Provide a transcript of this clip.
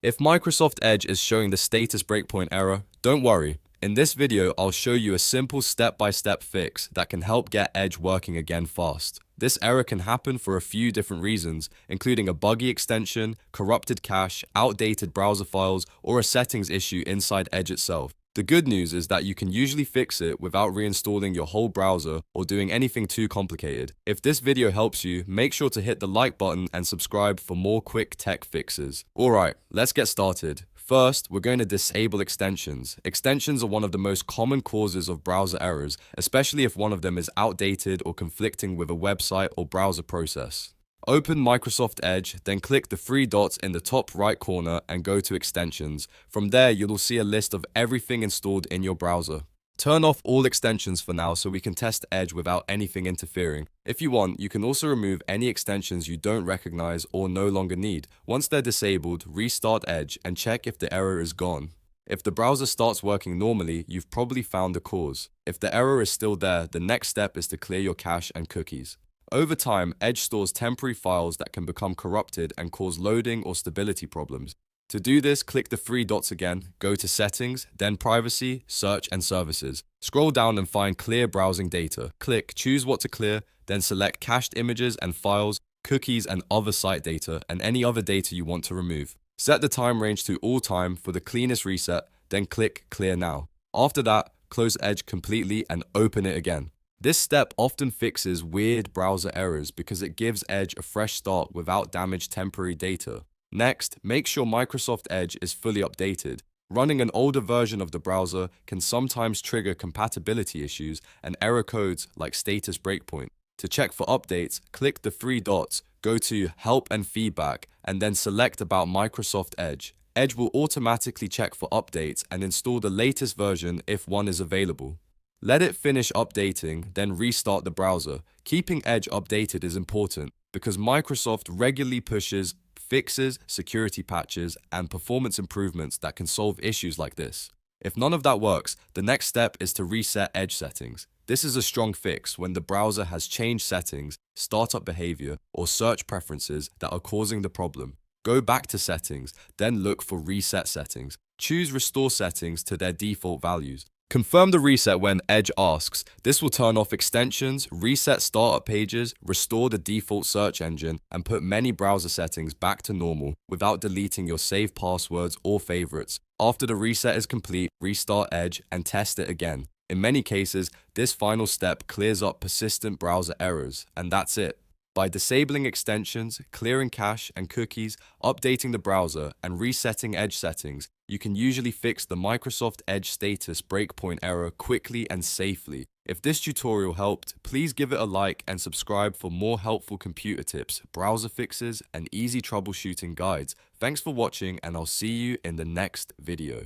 If Microsoft Edge is showing the status breakpoint error, don't worry. In this video, I'll show you a simple step-by-step fix that can help get Edge working again fast. This error can happen for a few different reasons, including a buggy extension, corrupted cache, outdated browser files, or a settings issue inside Edge itself. The good news is that you can usually fix it without reinstalling your whole browser or doing anything too complicated. If this video helps you, make sure to hit the like button and subscribe for more quick tech fixes. Alright, let's get started. First, we're going to disable extensions. Extensions are one of the most common causes of browser errors, especially if one of them is outdated or conflicting with a website or browser process. Open Microsoft Edge, then click the three dots in the top right corner and go to Extensions. From there, you'll see a list of everything installed in your browser. Turn off all extensions for now so we can test Edge without anything interfering. If you want, you can also remove any extensions you don't recognize or no longer need. Once they're disabled, restart Edge and check if the error is gone. If the browser starts working normally, you've probably found the cause. If the error is still there, the next step is to clear your cache and cookies. Over time, Edge stores temporary files that can become corrupted and cause loading or stability problems. To do this, click the three dots again, go to Settings, then Privacy, Search and Services. Scroll down and find Clear Browsing Data. Click Choose what to clear, then select Cached Images and Files, Cookies and Other Site Data, and any other data you want to remove. Set the time range to all time for the cleanest reset, then click Clear Now. After that, close Edge completely and open it again. This step often fixes weird browser errors because it gives Edge a fresh start without damaged temporary data. Next, make sure Microsoft Edge is fully updated. Running an older version of the browser can sometimes trigger compatibility issues and error codes like status breakpoint. To check for updates, click the three dots, go to Help and Feedback, and then select About Microsoft Edge. Edge will automatically check for updates and install the latest version if one is available. Let it finish updating, then restart the browser. Keeping Edge updated is important because Microsoft regularly pushes fixes, security patches, and performance improvements that can solve issues like this. If none of that works, the next step is to reset Edge settings. This is a strong fix when the browser has changed settings, startup behavior, or search preferences that are causing the problem. Go back to Settings, then look for Reset Settings. Choose Restore Settings to their default values. Confirm the reset when Edge asks. This will turn off extensions, reset startup pages, restore the default search engine, and put many browser settings back to normal without deleting your saved passwords or favorites. After the reset is complete, restart Edge and test it again. In many cases, this final step clears up persistent browser errors, and that's it. By disabling extensions, clearing cache and cookies, updating the browser, and resetting Edge settings, you can usually fix the Microsoft Edge status breakpoint error quickly and safely. If this tutorial helped, please give it a like and subscribe for more helpful computer tips, browser fixes, and easy troubleshooting guides. Thanks for watching, and I'll see you in the next video.